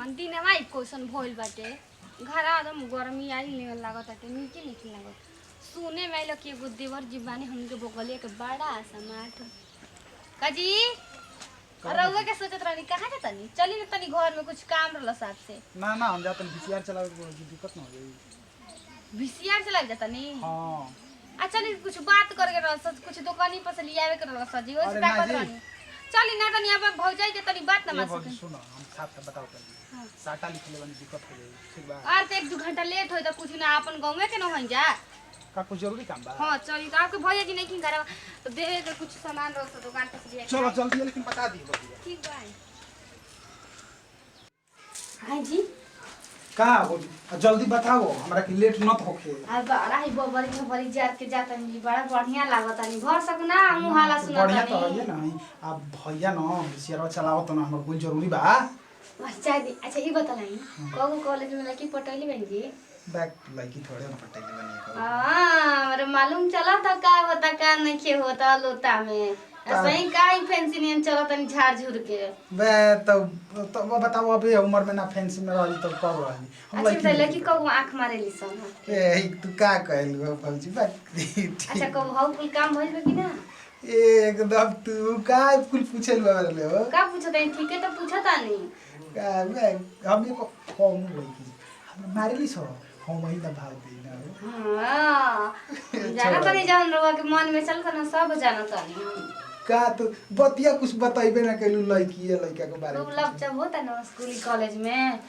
कौन दिन हमारी क्वेश्चन भइल बाटे घर एकदम गर्मी आई नहीं लागत बाटे नीचे नीचे लागत सुने में आइल कि एगो देवर जी बानी हमके बगलिया के बड़ा समाट काजी रउआ के सोचत रहनी कहां जात तनी चली न तनी घर में कुछ काम रहल साथ से ना ना हम जातन वीसीआर चलावे के दिक्कत ना हो जाई वीसीआर चला जात तनी हां अच्छा नहीं कुछ बात करके रहल सच कुछ दुकानी पर से लियावे के रहल सजी ओसे का कर रहनी चली ना तनी अब भौजाई के तनी बात ना मान सके सुनो हम साथ में बताओ तनी साटा लिखले बनी दिक्कत हो जाई ठीक बा और तो 1-2 घंटा लेट होई त कुछ ना अपन गांव में के न होई जा का कुछ जरूरी काम बा हां चली तो आपके भैया जी नहीं कि घर तो दे के कुछ सामान रख दुकान पे से चलो जल्दी लेकिन बता दी बतिया ठीक बा हां जी का हो जल्दी बताओ हमरा के लेट न होखे अब बड़ा ही बड़ी जार के जाता नहीं बड़ा बढ़िया लागत नहीं घर सब ना मुंह हाला सुनत बढ़िया तो है ना अब भैया न वीसीआर चलाओ तो ना हमर कोई जरूरी बा अच्छा दी अच्छा ये बतालाई कब कॉलेज में लड़की पटैली बहन जी बैक लड़की थोड़े ना पटैली बनी हां मेरे मालूम चला था का होता का नहीं के होता लोटा में सही काई फैंसी नहीं चला तनी झाड़ झुर के बे तो बताओ अबे उम्र में ना फैंसी में रही तो कब रही हम अच्छा लड़की कब आंख मारेली सन ए तू का कहल गो फौजी बात अच्छा कब हाउ कुल काम भइल बे कि ना एकदम तू का कुल पूछल वाले हो का पूछत है ठीक है तो पूछता नहीं का हम को कौन लड़की हम मारेली सो हम ही ना भाग दे ना हां जाना तो नहीं जान रवा के मन में चलता ना सब जाना तो नहीं का तो बतिया कुछ बताइबे ना कैलू लड़की है लड़का के बारे में मतलब जब होता ना स्कूल कॉलेज में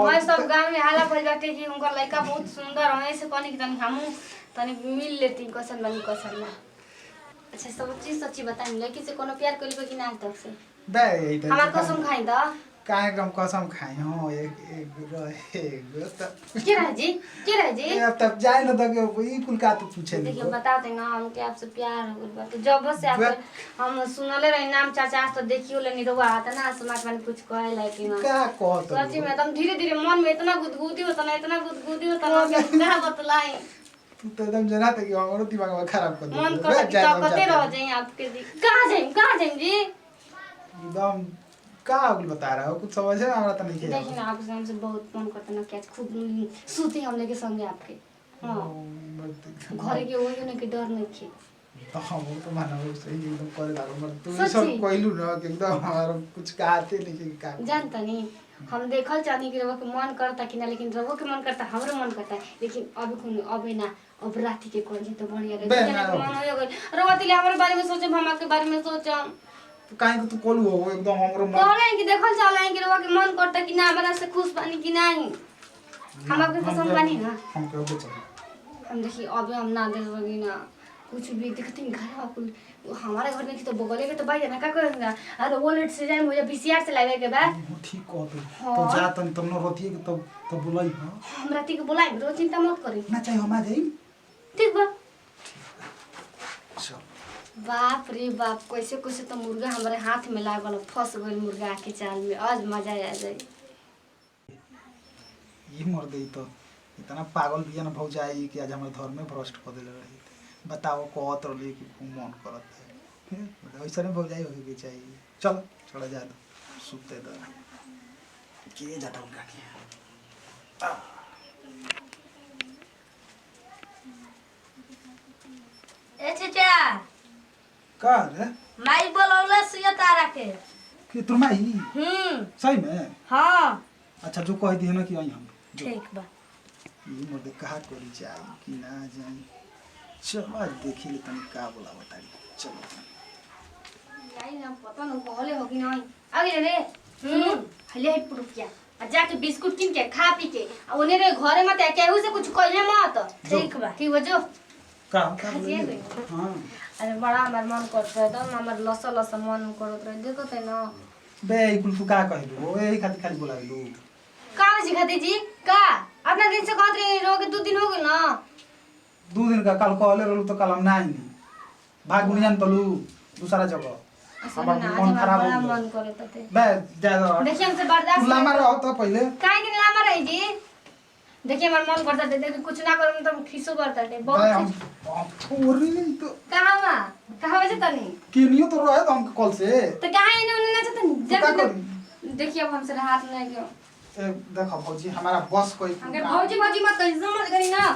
मैं सब गांव में हाला भइल बाटे कि उनका लड़का बहुत सुंदर है ऐसे कोनी कि तनी हमहू तनी मिल लेती क्वेश्चन बनी क्वेश्चन ना अच्छा सब चीज सच्ची बताई लड़की से कोनो प्यार कइल बे कि ना तक से बे यही तो हमार कसम खाई द काहे कम कसम खाई हो एक रहे तो के रह जी अब तब जाए ना तो ई कुल का तू पूछे देखिए बताते ना हमके आपसे प्यार हो गइल बाटे जब से आप हम सुनले रही नाम चाचा आज तो देखियो ले नहीं रहुआ आता ना समाज में कुछ कहे लायक ना का कहत सच्ची में एकदम धीरे-धीरे मन में इतना गुदगुदी होता ना क्या बतलाई तू तो एकदम जना था कि हमरो दिमाग में खराब कर दे मन करता कि ताकते रह जाए आपके दी कहां जाए जी एकदम का होगल बता रहा हो कुछ समझ है हमरा तो नहीं किया देखिए ना आपसे हमसे बहुत मन करता ना क्या खूब सूते हम लेके संगे आपके हां घर के वही ना के डर नहीं खे तो हम तो मानो सही एकदम करे लागो मत तू सब कोइलू ना कि एकदम हमारा कुछ कहते नहीं कि का जानता नहीं हम देखल चाहनी कि रवा के मन करता कि ना लेकिन रवा के मन करता हमरो मन करता है लेकिन अभी ना अब राती के कर तो बढ़िया रहे मन हो गइल रवा तिले हमरे बारे में सोचे हम आपके बारे में सोचम तो काहे को तू कोलू हो एकदम हमरो मन कहले कि देखल चलाएं कि रवा के मन करता कि ना हमरा से खुश बानी कि नहीं हम आपके पसंद बानी ना हम के बचल हम देखिए अबे हम ना दे लगी ना कुछ भी देखते हैं घर वाकुल हमारे घर में तो बगले के तो भाई ना का करेंगे अरे वो लेट से जाए मुझे वीसीआर से लावे के बाद ठीक कह तो जा तन न रोतिए के तब बुलाई हां हम राती के बुलाई रो चिंता मत करी ना चाहे हम आ जाई ठीक बा चल बाप रे बाप कैसे कैसे तो मुर्गा हमारे हाथ में लागल फंस गइल मुर्गा के चाल में आज मजा आ जाए ये मर गई तो इतना पागल बिया ना भौ जाई कि आज हमारे घर में भ्रष्ट कर देले रही बताओ कहत रही कि खूब मन करत है ऐसा नहीं भौ जाई होके के चाहिए चल चला जा दो सुते दो के जाता उनका के ए चाचा का रे माई बोलौले सिया तारा के कि तुम आई सही में हां अच्छा जो कह दी है ना कि आई हम ठीक बा ये मोर कहा करी जाई कि ना जाई चलो आज देखी ले तनी का बोला बताई चलो आई ना पता न कहले हो कि नहीं आगे रे हले है पुरुकिया आ जाके बिस्कुट किन के खा पी के आ ओने रे घरे मत केहू से कुछ कहले मत ठीक बा ठीक बजो का खासिए बोले हां अरे बड़ा हमार मन करत है तो हमार लसा लसा मन करत रहे देखो ते ना बे कुल तू का कहलू ओ एही खातिर खाली बोलाइलू का सिखाते जी का अपना दिन से कहत रहे रो के 2 दिन हो गए ना 2 दिन का कल कहले रहलू तो कल हम ना आई भाग गुनियान तलू दूसरा जगह हमार मन खराब हो गया मन करत थे बे जा देखिए हमसे बर्दाश्त लामा रहो तो पहले काहे के लामा रही जी देखिए हमार मन करता थे देखिए कुछ ना करूं तो खिसो करता थे बहुत पूरी तो कहां बजे तनी केनियो तो रहे तो हम कल से तो कहां इन्होंने ना तो का जतनी करी देखिए अब हमसे हाथ नहीं गयो देखो भौजी हमारा बस कोई हमके भौजी भौजी मत कही समझ गई ना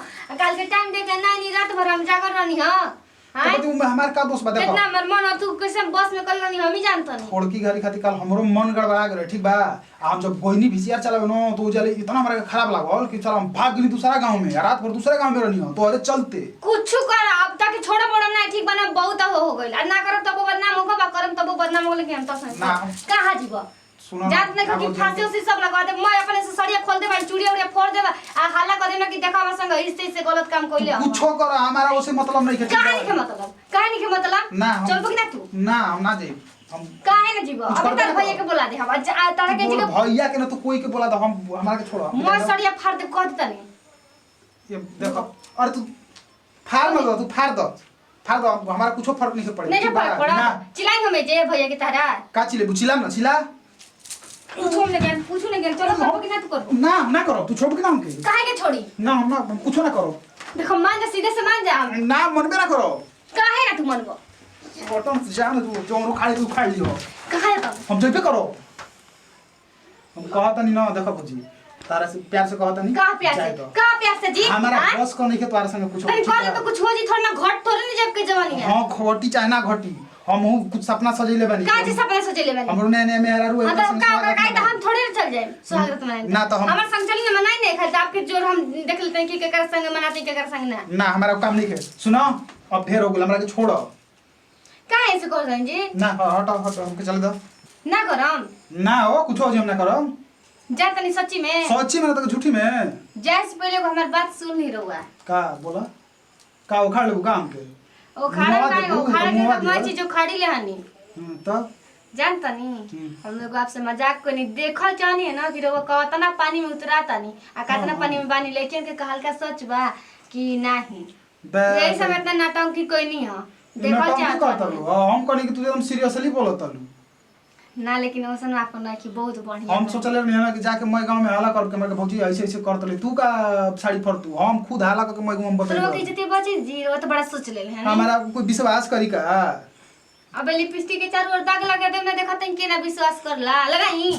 कल के टाइम दे के नहीं रात भर हम जागर रहनी हां हां तो तुम हमार का दोस्त बता कितना हमर मन तू कैसे बस में कल रहनी हम ही जानत नहीं थोड़की गाड़ी खाती कल हमरो मन गड़बड़ा गए ठीक बा हम जब गोइनी वीसीआर चलावे न तो उ जले इतना हमरा खराब लागल कि चल हम भाग गेली दूसरा गांव में रात भर दूसरे गांव में रहनी हो तो अरे चलते कुछ कर अब तक छोड़ बड़ा ना ठीक बना बहुत हो गइल आ ना करब तब बदनाम होगा बा करम तब बदनाम होले कि हम तो ना। कहां जीव सुनो जात नहीं कि फांसी उसी सब लगा दे मैं अपने से सड़िया खोल दे भाई चूड़िया उड़िया फोड़ दे आ हाला कर देना कि देखा हमर संग इससे गलत काम कइले हम कुछो कर हमारा ओसे मतलब नहीं कहानी के मतलब ना चल बक ना तू ना हम ना जाई हम काहे ना जीव कुछ अब करबे तक ना भैया के बुला दे हम तारा के बोल जी भैया के ना तो कोई के बोला दो हम हमारा के छोड़ो मैं सड़िया फाड़ दे कह देता नहीं ये देखो अरे तू फाड़ मत दो तू फाड़ दो हमारा कुछो फर्क नहीं पड़ेगा नहीं फर्क पड़ा चिल्लाएंगे हमें जे भैया के तारा का चिले बुचिला ना चिला पूछो नहीं गया चलो सब कि ना तू करो ना करो तू छोड़ के ना हमके काहे के छोड़ी ना हम ना कुछो ना करो देखो मान जा सीधे से मान जा हम ना मन में ना करो काहे ना तू मनबो बटन से जान तू जो उखाड़ के उखाड़ लियो काहे तब हम जइबे करो हम कहता नहीं ना देखो बुजी तारा से प्यार से कहता नहीं का प्यार से जी हमारा बस को नहीं के तुम्हारे संग कुछ अरे कॉल तो कुछ हो जी थोड़ा ना घट थोड़ी नहीं जब के जवानी है हां घटी चाहे ना घटी हम कुछ सपना सजेले बानी का जी सपना सोचले बानी हमरो नए नए मेहरा रू हां तो का तो हम थोड़ी ना चल जाए स्वागत मनाए ना तो हम हमार संग चली ना मनाई नहीं खाली आपके जोर हम देख लेते हैं कि केकर संग मनाते केकर संग ना ना हमारा काम नहीं है सुनो अब ढेर हो गेल हमरा के छोड़ो काहे ऐसे कर रहे जी ना हटो हमके चले दो ना करम ना हो कुछ हो जे हम ना करो जा तनी सच्ची में सच्ची में तो झूठी में जैसे पहले को हमार बात सुन नहीं रहुआ का बोला का उखाड़ लेबू काम के ओ खाड़ा के मैं चीज जो खाड़ी ले हनी तब जानता नहीं हम लोग आपसे मजाक को नहीं देखल चाहनी है ना कि वो कतना पानी में उतराता नहीं आ कतना पानी में बानी लेकिन के हल्का सच बा कि नहीं यही समय इतना नाटंकी कोई नहीं है देखल चाहता हम कहनी कि तू एकदम सीरियसली बोलत तलू ना लेकिन ओसन आपको ना कि बहुत बढ़िया हम सोचले नहीं ना कि जाके मैं गांव में हाला करके मेरे भौजी ऐसे ऐसे करतले तू का साड़ी फर तू हम खुद हाला करके मैं गांव में तो लोग बता इज्जत बची जी वो तो बड़ा सोच ले है हमारा कोई विश्वास करी का अब लिपस्टिक के चारों ओर दाग लगा दे ना देखा तन के ना विश्वास करला लगाई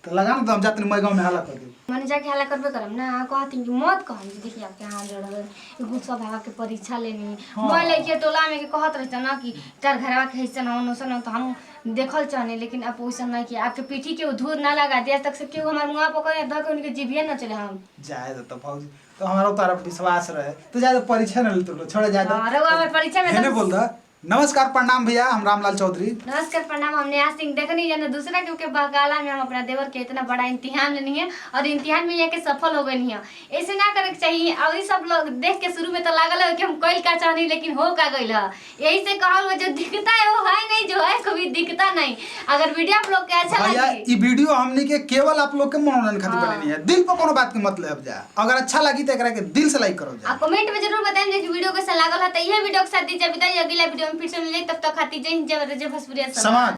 तो लगा ना तो हम जाते मैं गांव में हाला कर दे मैंने जाके हाला करबे करम ना कहती कि मत कहम जी देखिए आपके हाथ जोड़ गुस्सा भागा के परीक्षा लेनी मैं लेके टोला में के कहत रहता ना कि तार घरवा के हिस्सा न ओसन तो हम देखल चाहने लेकिन आप वैसा नहीं कि आपके पीठी के धूर ना लगा दिया तक से क्यों हमारे मुंह पकड़ धर के उनके जीभिए न चले हम जाए तो भौजी तो हमारा तारा विश्वास रहे तो जाए परीक्षा न ले तो छोड़ जाए तो अरे वो हमारे परीक्षा में नहीं बोल दा नमस्कार प्रणाम भैया हम रामलाल चौधरी नमस्कार प्रणाम हमने आज सिंह देखनी जाने दूसरा के बकाला में हम अपना देवर के इतना बड़ा इम्तिहान लेनी है और इम्तिहान में ये के सफल हो गई है ऐसे ना करे के चाहिए और सब लोग देख के शुरू में तो लागल है कि हम कोई का चाहनी लेकिन हो का गइल है यही से कहल जो दिखता है वो है नहीं जो है कभी दिखता नहीं अगर वीडियो आप लोग के अच्छा भैया लगी ई वीडियो हमने के केवल आप लोग के मनोरंजन खातिर बनेनी है दिल पर कोनो बात के मतलब जा अगर अच्छा लगी तो एकरा के दिल से लाइक करो जा आप कमेंट में जरूर बताएं कि वीडियो कैसा लागल है तो यह वीडियो के साथ दीजिए विदाई अगला वीडियो में फिर से मिलेंगे तब तक खाती जय हिंद जय भोजपुरी समाज।